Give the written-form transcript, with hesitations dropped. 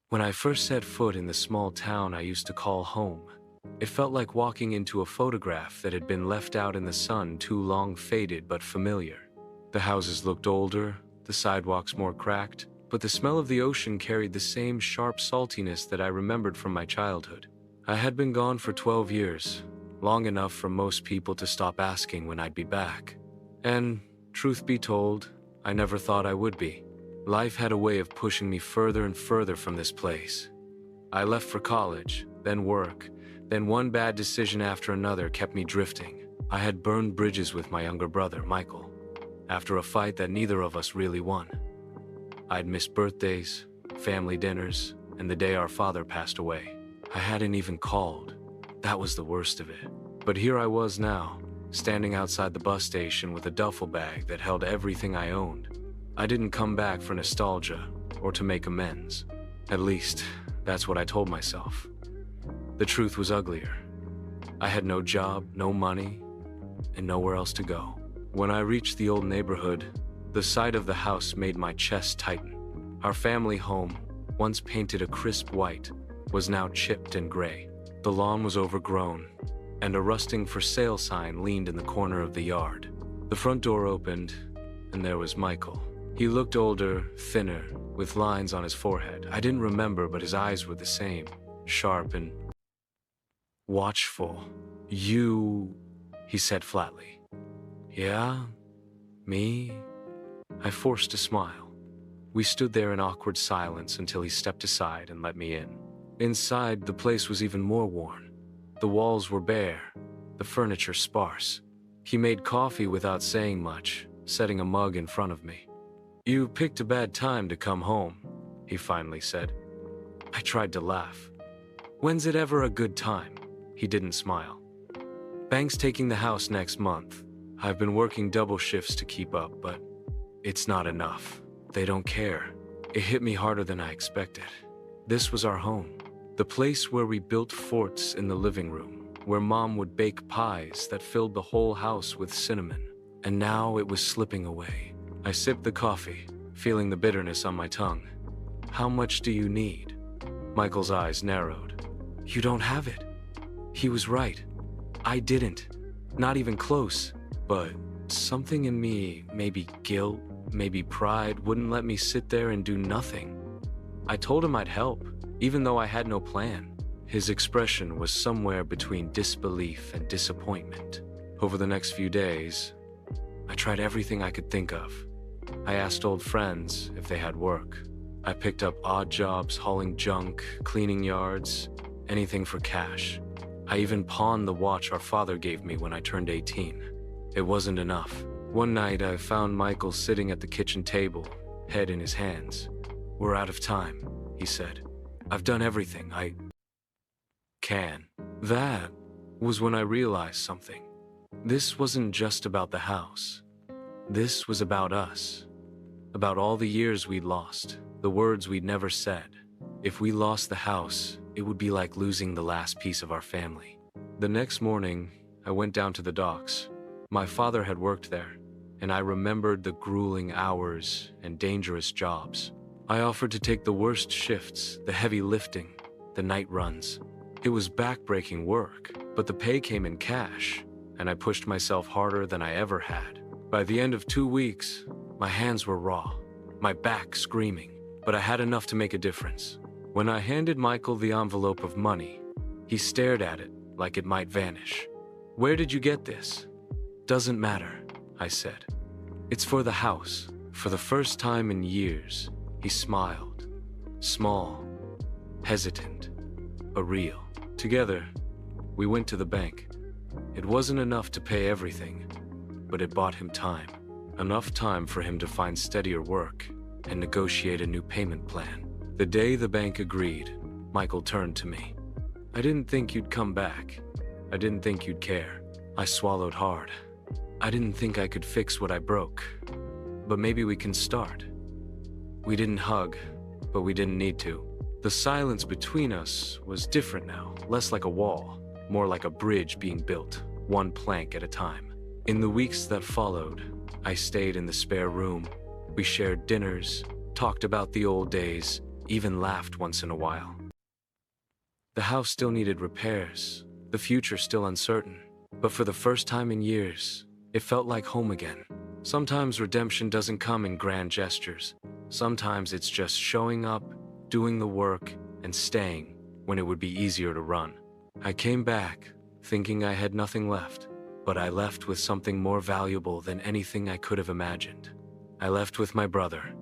When I first set foot in the small town I used to call home, it felt like walking into a photograph that had been left out in the sun too long, faded but familiar. The houses looked older, the sidewalks more cracked, but the smell of the ocean carried the same sharp saltiness that I remembered from my childhood. I had been gone for 12 years, long enough for most people to stop asking when I'd be back. And, truth be told, I never thought I would be. Life had a way of pushing me further and further from this place. I left for college, then work, then one bad decision after another kept me drifting. I had burned bridges with my younger brother, Michael, after a fight that neither of us really won. I'd missed birthdays, family dinners, and the day our father passed away. I hadn't even called. That was the worst of it. But here I was now, standing outside the bus station with a duffel bag that held everything I owned. I didn't come back for nostalgia or to make amends. At least, that's what I told myself. The truth was uglier. I had no job, no money, and nowhere else to go. When I reached the old neighborhood, the sight of the house made my chest tighten. Our family home, once painted a crisp white, was now chipped and gray. The lawn was overgrown, and a rusting for sale sign leaned in the corner of the yard. The front door opened, and there was Michael. He looked older, thinner, with lines on his forehead. I didn't remember, but his eyes were the same, sharp and watchful. "You," he said flatly. "Yeah? Me?" I forced a smile. We stood there in awkward silence until he stepped aside and let me in. Inside, the place was even more worn. The walls were bare, the furniture sparse. He made coffee without saying much, setting a mug in front of me. "You picked a bad time to come home," he finally said. I tried to laugh. "When's it ever a good time?" He didn't smile. "Bank's taking the house next month. I've been working double shifts to keep up, but it's not enough. They don't care." It hit me harder than I expected. This was our home, the place where we built forts in the living room, where Mom would bake pies that filled the whole house with cinnamon. And now it was slipping away. I sipped the coffee, feeling the bitterness on my tongue. "How much do you need?" Michael's eyes narrowed. "You don't have it." He was right. I didn't. Not even close. But something in me, maybe guilt, maybe pride, wouldn't let me sit there and do nothing. I told him I'd help, even though I had no plan. His expression was somewhere between disbelief and disappointment. Over the next few days, I tried everything I could think of. I asked old friends if they had work. I picked up odd jobs hauling junk, cleaning yards, anything for cash. I even pawned the watch our father gave me when I turned 18. It wasn't enough. One night I found Michael sitting at the kitchen table, head in his hands. "We're out of time," he said. "I've done everything I can." That was when I realized something. This wasn't just about the house. This was about us. About all the years we'd lost, the words we'd never said. If we lost the house, it would be like losing the last piece of our family. The next morning, I went down to the docks. My father had worked there, and I remembered the grueling hours and dangerous jobs. I offered to take the worst shifts, the heavy lifting, the night runs. It was backbreaking work, but the pay came in cash, and I pushed myself harder than I ever had. By the end of 2 weeks, my hands were raw, my back screaming, but I had enough to make a difference. When I handed Michael the envelope of money, he stared at it like it might vanish. "Where did you get this?" "Doesn't matter," I said. "It's for the house." For the first time in years, he smiled. Small, hesitant, but real. Together, we went to the bank. It wasn't enough to pay everything, but it bought him time. Enough time for him to find steadier work and negotiate a new payment plan. The day the bank agreed, Michael turned to me. "I didn't think you'd come back. I didn't think you'd care." I swallowed hard. I didn't think I could fix what I broke. But maybe we can start. We didn't hug, but we didn't need to. The silence between us was different now, less like a wall, more like a bridge being built, one plank at a time. In the weeks that followed, I stayed in the spare room. We shared dinners, talked about the old days, even laughed once in a while. The house still needed repairs, the future still uncertain, but for the first time in years, it felt like home again. Sometimes redemption doesn't come in grand gestures. Sometimes it's just showing up, doing the work, and staying when it would be easier to run. I came back, thinking I had nothing left, but I left with something more valuable than anything I could have imagined. I left with my brother.